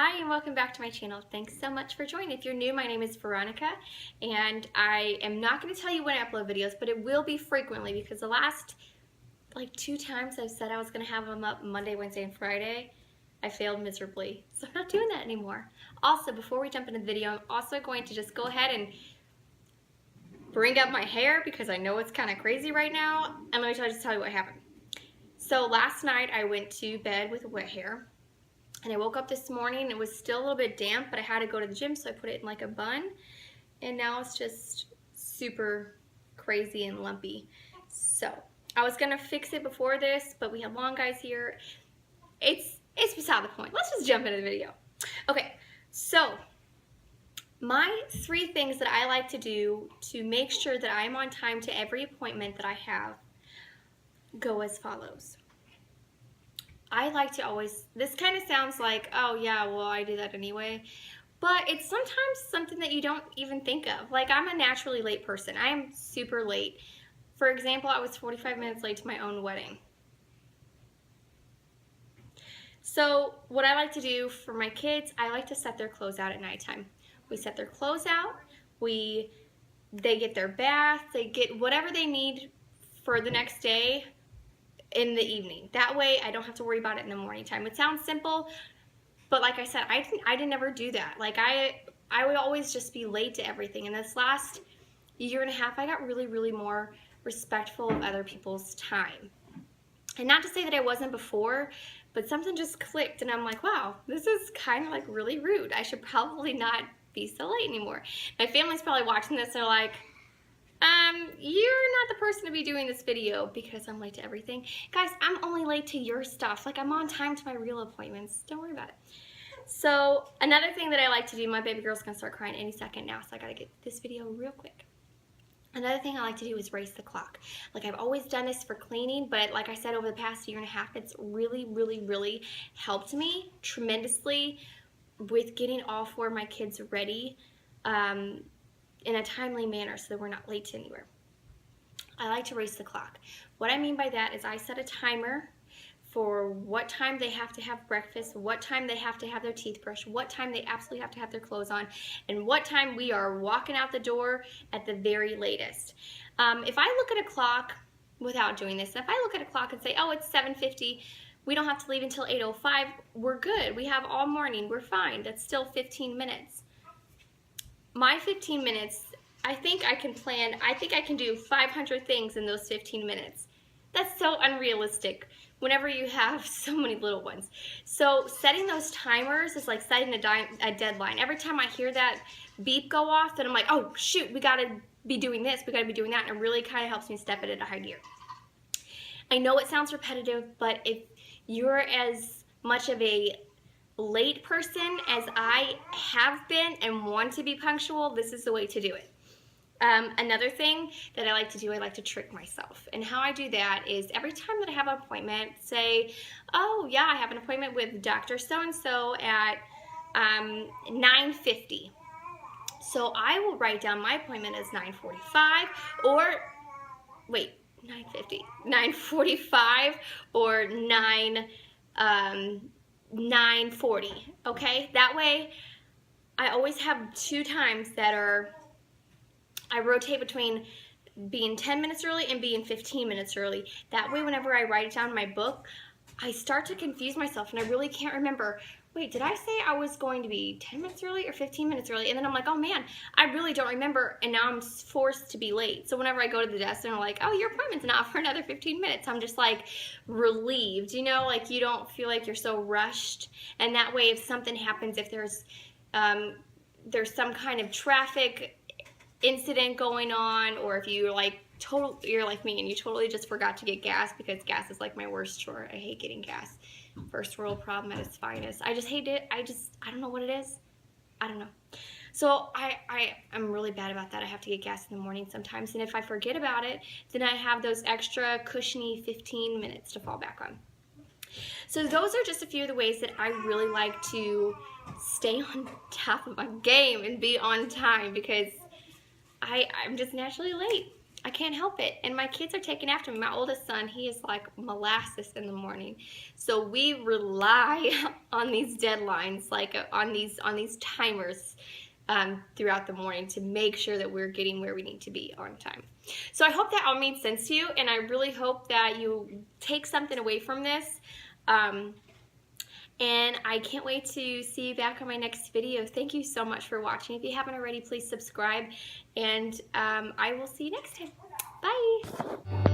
Hi and welcome back to my channel. Thanks so much for joining. If you're new, my name is Veronica and I am not going to tell you when I upload videos, but it will be frequently because the last like 2 times I've said I was going to have them up Monday, Wednesday, and Friday, I failed miserably. So I'm not doing that anymore. Also, before we jump into the video, I'm also going to just go ahead and bring up my hair because I know it's kind of crazy right now. And let me just tell you what happened. So last night I went to bed with wet hair. And I woke up this morning, it was still a little bit damp, but I had to go to the gym, so I put it in like a bun. And now it's just super crazy and lumpy. So I was gonna fix it before this, but we have long guys here. It's beside the point. Let's just jump into the video. Okay, so my 3 things that I like to do to make sure that I'm on time to every appointment that I have go as follows. I like to always, this kind of sounds like, oh yeah, well I do that anyway, but it's sometimes something that you don't even think of. Like, I'm a naturally late person. I am super late. For example, I was 45 minutes late to my own wedding. So what I like to do for my kids, I like to set their clothes out at nighttime. We set their clothes out, they get their bath, they get whatever they need for the next day in the evening. That way I don't have to worry about it in the morning time. It sounds simple, but like I said, I didn't ever do that. Like I would always just be late to everything. And this last year and a half, I got really more respectful of other people's time. And not to say that I wasn't before, but something just clicked and I'm like, wow, this is kind of like really rude. I should probably not be so late anymore. My family's probably watching this and they're like, you're not the person to be doing this video because I'm late to everything. Guys, I'm only late to your stuff. Like, I'm on time to my real appointments. Don't worry about it. So, another thing that I like to do, my baby girl's gonna start crying any second now, so I gotta get this video real quick. Another thing I like to do is race the clock. Like, I've always done this for cleaning, but like I said, over the past year and a half, it's really helped me tremendously with getting all 4 of my kids ready in a timely manner so that we're not late to anywhere. I like to race the clock. What I mean by that is I set a timer for what time they have to have breakfast, what time they have to have their teeth brushed, what time they absolutely have to have their clothes on, and what time we are walking out the door at the very latest. If I look at a clock without doing this, if I look at a clock and say, oh, it's 7:50, we don't have to leave until 8:05, we're good. We have all morning, we're fine. That's still 15 minutes. My 15 minutes, I think I can do 500 things in those 15 minutes. That's so unrealistic whenever you have so many little ones. So setting those timers is like setting a deadline. Every time I hear that beep go off, then I'm like, oh shoot, we gotta be doing this, we gotta be doing that, and it really kind of helps me step it at a high gear. I know it sounds repetitive, but if you're as much of a late person as I have been and want to be punctual, this is the way to do it. Another thing that I like to do, I like to trick myself. And how I do that is every time that I have an appointment, say, oh yeah, I have an appointment with Dr. So-and-so at 9:50. So I will write down my appointment as 9:45 or, wait, 9:50, 9:45 or 9:40, okay? That way, I always have 2 times that are, I rotate between being 10 minutes early and being 15 minutes early. That way, whenever I write it down in my book, I start to confuse myself and I really can't remember, wait, did I say I was going to be 10 minutes early or 15 minutes early? And then I'm like, oh man, I really don't remember, and now I'm forced to be late. So whenever I go to the desk and they're like, oh, your appointment's not for another 15 minutes, I'm just like relieved, you know, like you don't feel like you're so rushed. And that way, if something happens, if there's some kind of traffic incident going on, or if you're like me and you totally just forgot to get gas, because gas is like my worst chore. I hate getting gas. First world problem at its finest. I just hate it. I don't know what it is. I don't know. So I'm really bad about that. I have to get gas in the morning sometimes, and if I forget about it, then I have those extra cushiony 15 minutes to fall back on. So those are just a few of the ways that I really like to stay on top of my game and be on time, because I'm just naturally late. I can't help it. And my kids are taking after me. My oldest son, he is like molasses in the morning. So we rely on these deadlines, like on these timers throughout the morning to make sure that we're getting where we need to be on time. So I hope that all made sense to you, and I really hope that you take something away from this. And I can't wait to see you back on my next video. Thank you so much for watching. If you haven't already, please subscribe, and I will see you next time. Bye.